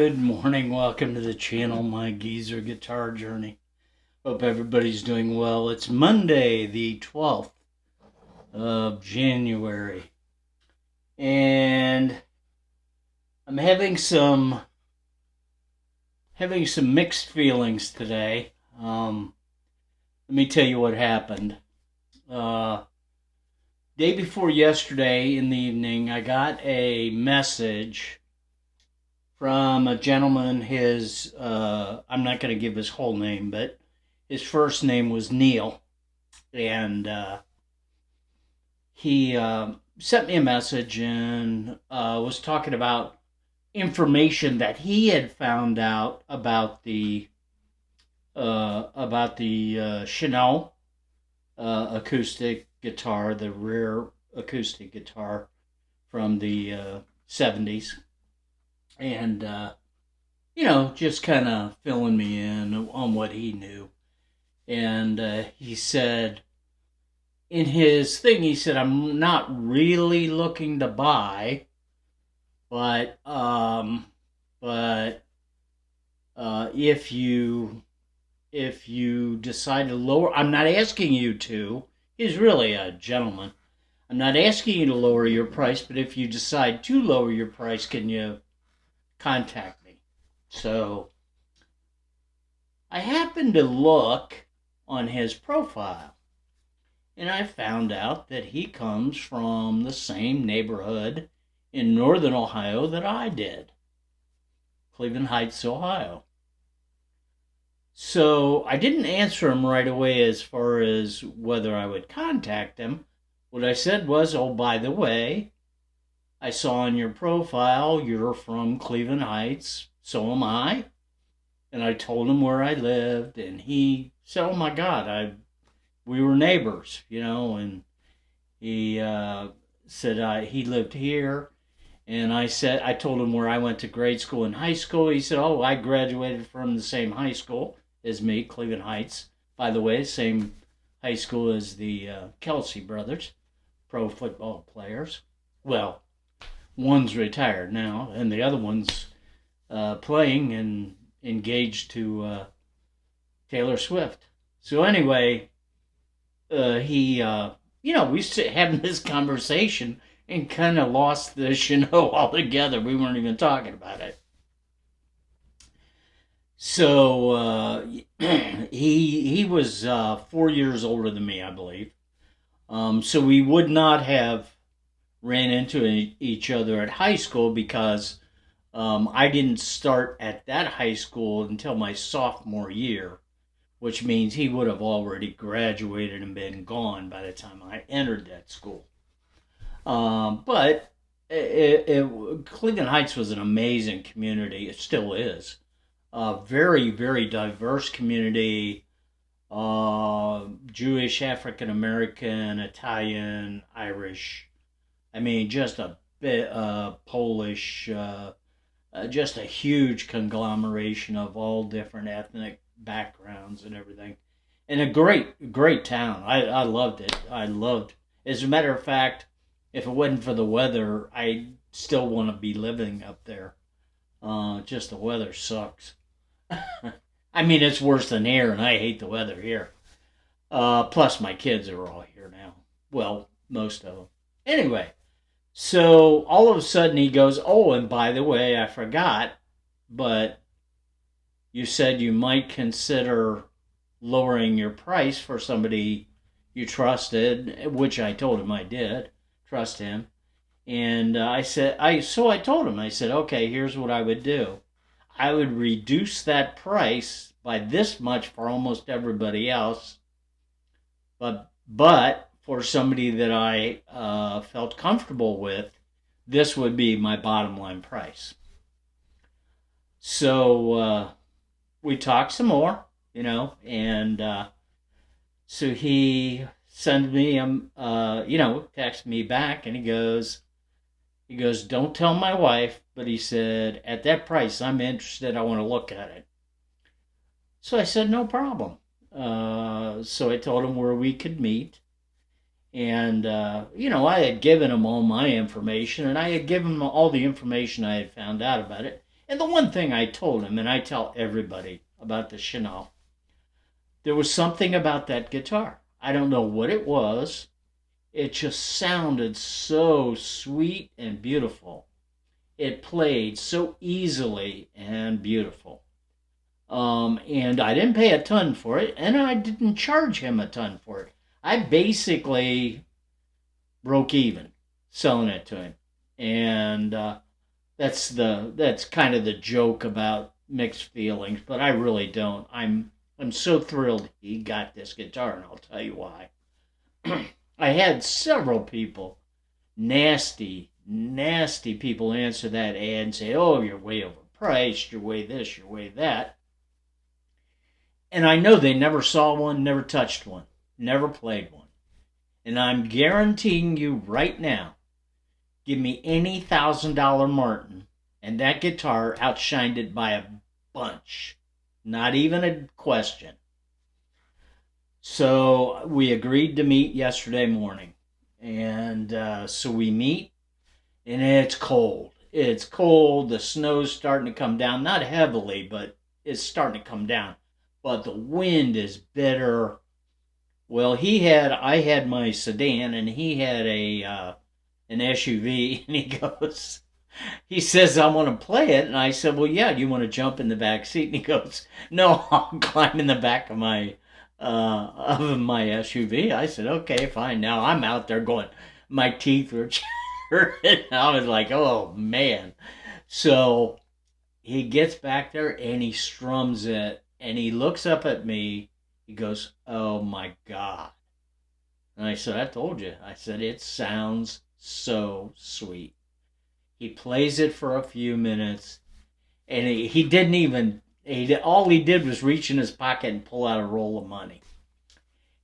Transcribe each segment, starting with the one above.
Good morning, welcome to the channel, my geezer guitar journey. Hope everybody's doing well. It's Monday, the 12th of January, and I'm having some mixed feelings today. Let me tell you what happened. Day before yesterday in the evening, I got a message from a gentleman. I'm not going to give his whole name, but his first name was Neil. And he sent me a message and was talking about information that he had found out about the Chanel acoustic guitar, the rare acoustic guitar from the 70s. And, just kind of filling me in on what he knew. And he said, in his thing, he said, I'm not really looking to buy, but if you decide to lower, I'm not asking you to, he's really a gentleman. I'm not asking you to lower your price, but if you decide to lower your price, can you contact me? So I happened to look on his profile, and I found out that he comes from the same neighborhood in northern Ohio that I did, Cleveland Heights, Ohio. So I didn't answer him right away as far as whether I would contact him. What I said was, oh, by the way, I saw on your profile you're from Cleveland Heights, so am I. And I told him where I lived, and he said, oh my God, we were neighbors, and he said he lived here. And I told him where I went to grade school and high school. He said, oh, I graduated from the same high school as me, Cleveland Heights. By the way, same high school as the Kelsey brothers, pro football players. Well, one's retired now, and the other one's playing and engaged to Taylor Swift. So anyway, we having this conversation and kind of lost the Chanel altogether. We weren't even talking about it. So he was 4 years older than me, I believe. So we would not have ran into each other at high school because I didn't start at that high school until my sophomore year, which means he would have already graduated and been gone by the time I entered that school. But Cleveland Heights was an amazing community. It still is. A very, very diverse community. Jewish, African American, Italian, Irish. I mean, just a bit Polish, just a huge conglomeration of all different ethnic backgrounds and everything. And a great, great town. I loved it. As a matter of fact, if it wasn't for the weather, I still want to be living up there. Just the weather sucks. I mean, it's worse than here, and I hate the weather here. Plus, my kids are all here now. Well, most of them. Anyway, so all of a sudden he goes, oh, and by the way, I forgot, but you said you might consider lowering your price for somebody you trusted, which I told him I did trust him. And I told him, I said, okay, here's what I would do. I would reduce that price by this much for almost everybody else, but for somebody that I felt comfortable with, this would be my bottom line price. So we talked some more, and so he sent me, text me back, and he goes, don't tell my wife, but he said, at that price, I'm interested, I want to look at it. So I said, no problem. So I told him where we could meet. And, I had given him all my information, and I had given him all the information I had found out about it. And the one thing I told him, and I tell everybody about the Chanel, there was something about that guitar. I don't know what it was. It just sounded so sweet and beautiful. It played so easily and beautiful. And I didn't pay a ton for it, and I didn't charge him a ton for it. I basically broke even selling it to him, and that's kind of the joke about mixed feelings. But I really don't. I'm so thrilled he got this guitar, and I'll tell you why. I had several people, nasty people, answer that ad and say, "Oh, you're way overpriced. You're way this. You're way that." And I know they never saw one, never touched one, never played one. And I'm guaranteeing you right now, give me any $1,000 Martin, and that guitar outshined it by a bunch. Not even a question. So we agreed to meet yesterday morning. And so we meet, and it's cold. It's cold. The snow's starting to come down. Not heavily, but it's starting to come down. But the wind is bitter. Well, I had my sedan, and he had an SUV, and he says, "I want to play it," and I said, "Well, yeah, do you want to jump in the back seat?" And he goes, "No, I'll climb in the back of my SUV." I said, "Okay, fine." Now I'm out there going, my teeth were chattering. I was like, "Oh man!" So he gets back there and he strums it, and he looks up at me. He goes, "Oh my God!" And I said, "I told you." I said, "It sounds so sweet." He plays it for a few minutes, and he didn't even. All he did was reach in his pocket and pull out a roll of money.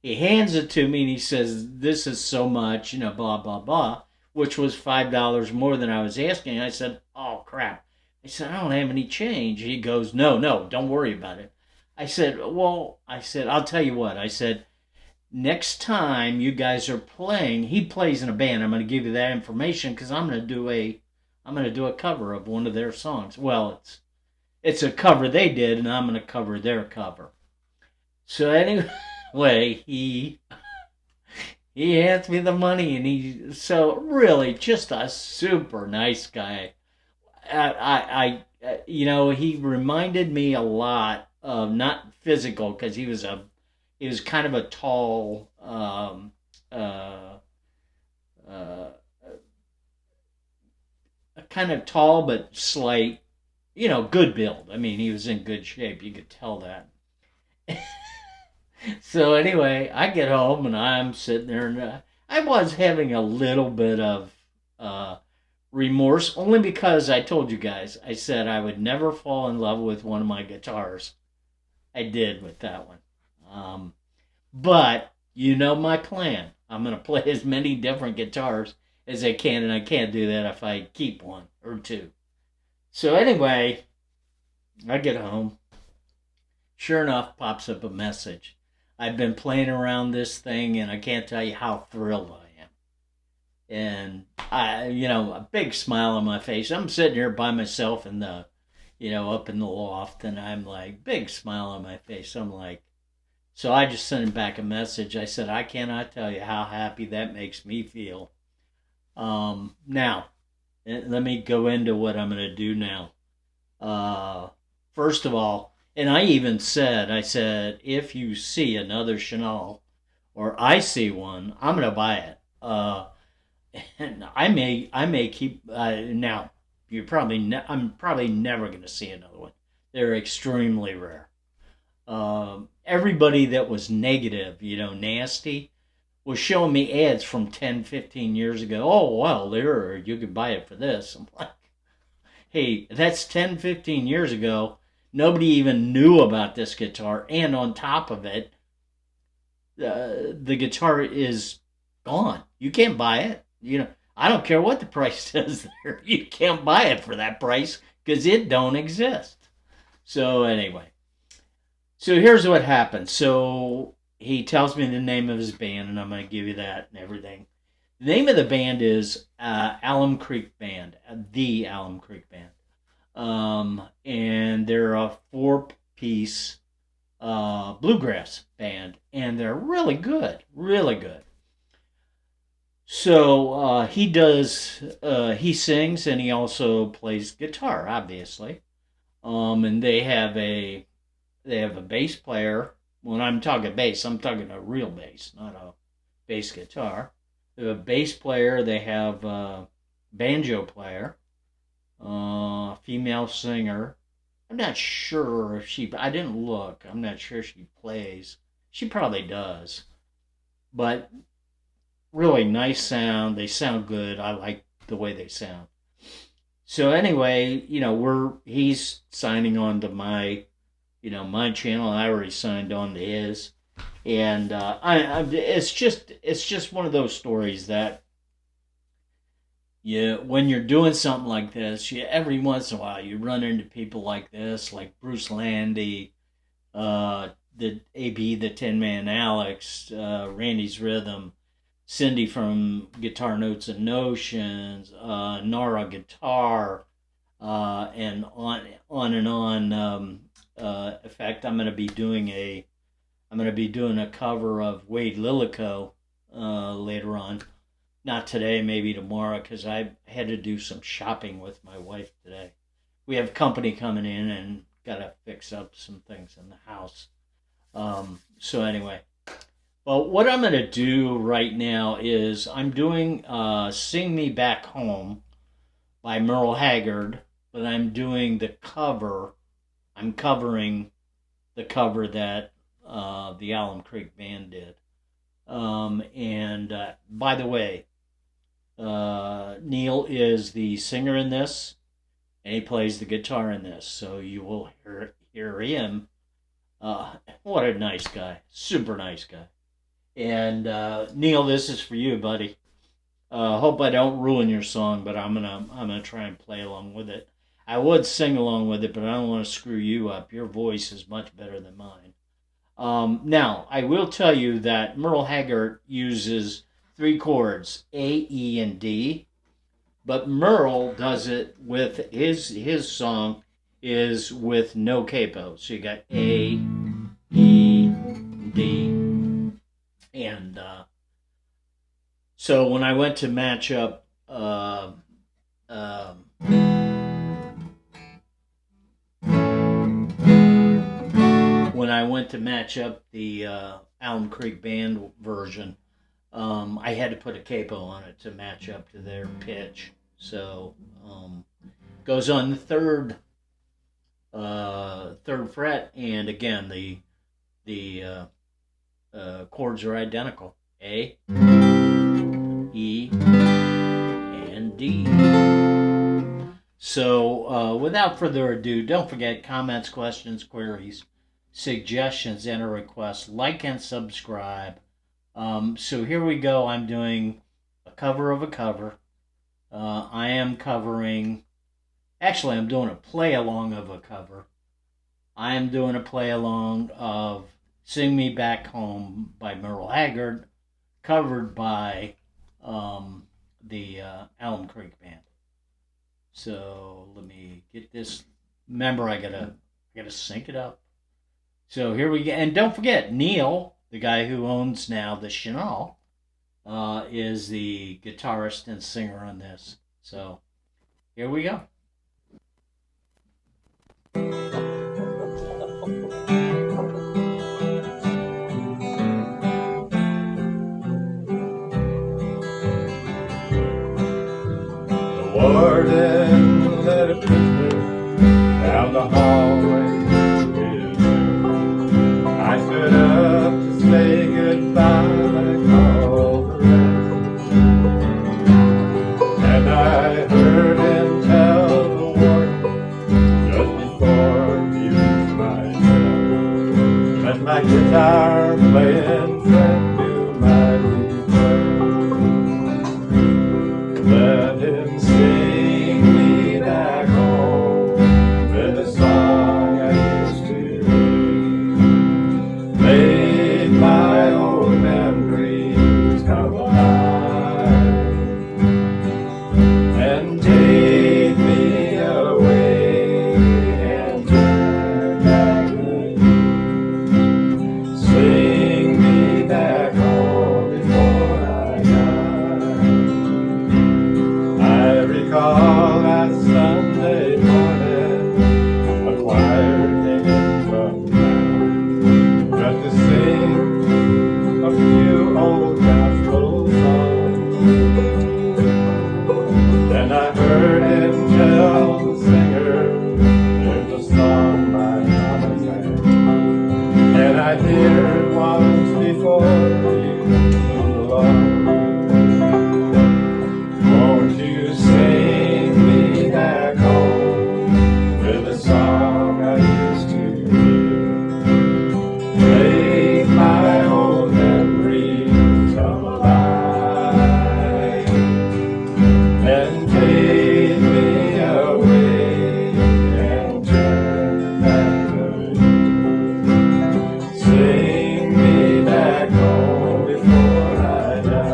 He hands it to me and he says, "This is so much, blah blah blah," which was $5 more than I was asking. I said, "Oh crap!" I said, "I don't have any change." He goes, "No, don't worry about it." I said, "Well," I said, "I'll tell you what." I said, "Next time you guys are playing," he plays in a band. "I'm going to give you that information because I'm going to do a cover of one of their songs." Well, it's a cover they did, and I'm going to cover their cover. So anyway, he hands me the money, and so really just a super nice guy. He reminded me a lot of, not physical, because he was kind of a tall, kind of tall but slight, good build. I mean, he was in good shape. You could tell that. So anyway, I get home and I'm sitting there, and I was having a little bit of remorse, only because I told you guys, I said I would never fall in love with one of my guitars. I did with that one. But you know my plan. I'm going to play as many different guitars as I can, and I can't do that if I keep one or two. So anyway, I get home. Sure enough, pops up a message. I've been playing around this thing, and I can't tell you how thrilled I am. And a big smile on my face. I'm sitting here by myself in the, up in the loft, and I'm like, big smile on my face. I'm like, so I just sent him back a message. I said, "I cannot tell you how happy that makes me feel." Now, let me go into what I'm going to do now. First of all, and I said, if you see another Chanel, or I see one, I'm going to buy it. And I may keep, now, I'm probably never going to see another one. They're extremely rare. Everybody that was negative, nasty, was showing me ads from 10, 15 years ago. "Oh, well, you could buy it for this." I'm like, hey, that's 10, 15 years ago. Nobody even knew about this guitar. And on top of it, the guitar is gone. You can't buy it. I don't care what the price says there. You can't buy it for that price because it don't exist. So anyway, so here's what happened. So he tells me the name of his band, and I'm going to give you that and everything. The name of the band is Alum Creek Band, the Alum Creek Band. and they're a 4-piece bluegrass band, and they're really good, really good. So he sings and he also plays guitar, obviously. And they have a bass player. When I'm talking bass, I'm talking a real bass, not a bass guitar. They have a bass player. They have a banjo player, female singer. I'm not sure if I didn't look. I'm not sure she plays. She probably does. But really nice sound. They sound good. I like the way they sound. So anyway, he's signing on to my channel. I already signed on to his, and it's just one of those stories that when you're doing something like this, every once in a while you run into people like this, like Bruce Landy, the AB, the Tin Man Alex, Randy's Rhythm, Cindy from Guitar Notes and Notions, Nara Guitar, and on and on. In fact, I'm going to be doing a cover of Wade Lillico later on. Not today, maybe tomorrow, because I had to do some shopping with my wife today. We have company coming in and got to fix up some things in the house. So anyway, well, what I'm going to do right now is I'm doing Sing Me Back Home by Mertle Haggard, but I'm doing the cover. I'm covering the cover that the Alum Creek Band did. And by the way, Neil is the singer in this, and he plays the guitar in this, so you will hear him. What a nice guy, super nice guy. And Neil, this is for you, buddy. Hope I don't ruin your song, but I'm gonna try and play along with it. I would sing along with it, but I don't want to screw you up. Your voice is much better than mine. Now, I will tell you that Mertle Haggard uses 3 chords, A, E, and D, but Merle does it with his song is with no capo. So you got A, E, D, and so when I went to match up the Alum Creek Band version, I had to put a capo on it to match up to their pitch. So goes on the third fret, and again the chords are identical: A, E, and D. So without further ado, don't forget comments, questions, queries, suggestions, and a request. Like and subscribe. So here we go. I'm doing a cover of a cover. I am covering, actually I'm doing a play along of a cover. I am doing a play along of Sing Me Back Home by Mertle Haggard, covered by the Alum Creek Band. So let me get this. Remember, I gotta sync it up. So here we go. And don't forget, Neil, the guy who owns now the Chanel, is the guitarist and singer on this. So here we go. The warden led a prisoner down the hallway to his room. I stood up to say goodbye, like all the rest, and I heard him tell the warden just before he reached my cell, let my guitar playing friend do my request. Let him sing me back home with a song I used to hear. Made my old memories come alive and take me away I hear it once before you come along. Won't you sing me back home with a song I used to hear? Make my old memories come alive and take me away and turn back the years. Sing me back home before I die.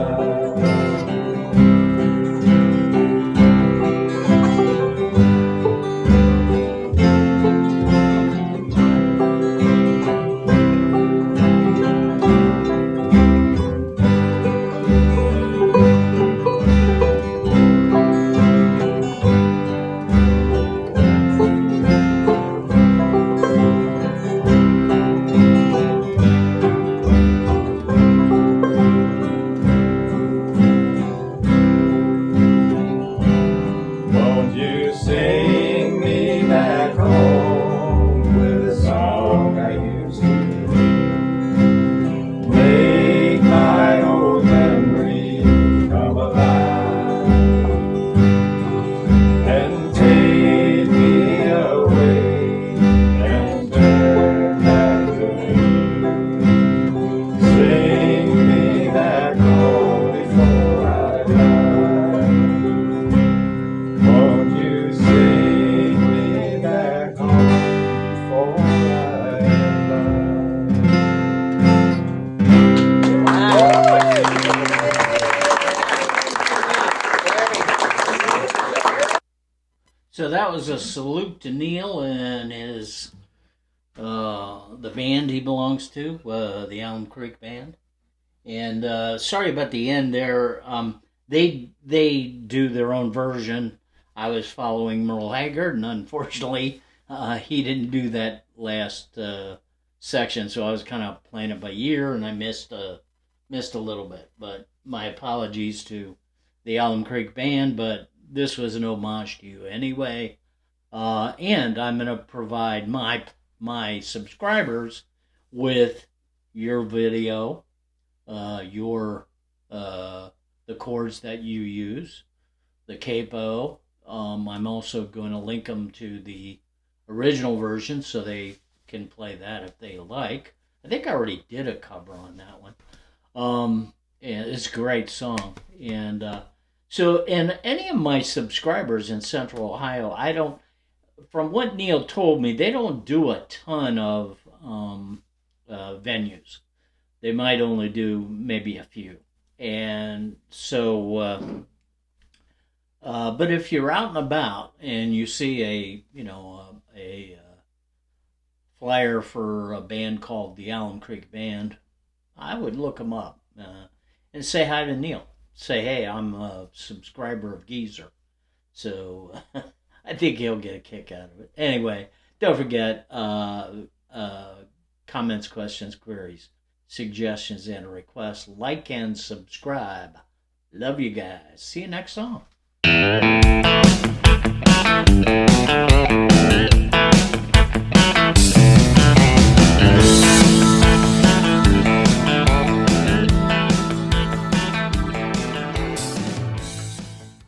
Won't you sing me back home with a song I used to hear? Make my old memories come alive and take me away and turn back the years. Sing me back home before I die. Won't you sing me back home before I So that was a salute to Neil and his the band he belongs to, the Alum Creek Band. And sorry about the end there. They do their own version. I was following Mertle Haggard, and unfortunately, he didn't do that last section, so I was kind of playing it by ear, and I missed a little bit. But my apologies to the Alum Creek Band, but this was an homage to you anyway. And I'm going to provide my subscribers with your video, the chords that you use, the capo. I'm also going to link them to the original version so they can play that if they like. I think I already did a cover on that one. And it's a great song. And and any of my subscribers in Central Ohio, from what Neil told me, they don't do a ton of venues. They might only do maybe a few. And so, but if you're out and about and you see a flyer for a band called the Alum Creek Band, I would look them up and say hi to Neil. Say, hey, I'm a subscriber of Geezer. So I think he'll get a kick out of it. Anyway, don't forget comments, questions, queries, suggestions, and requests. Like and subscribe. Love you guys. See you next song.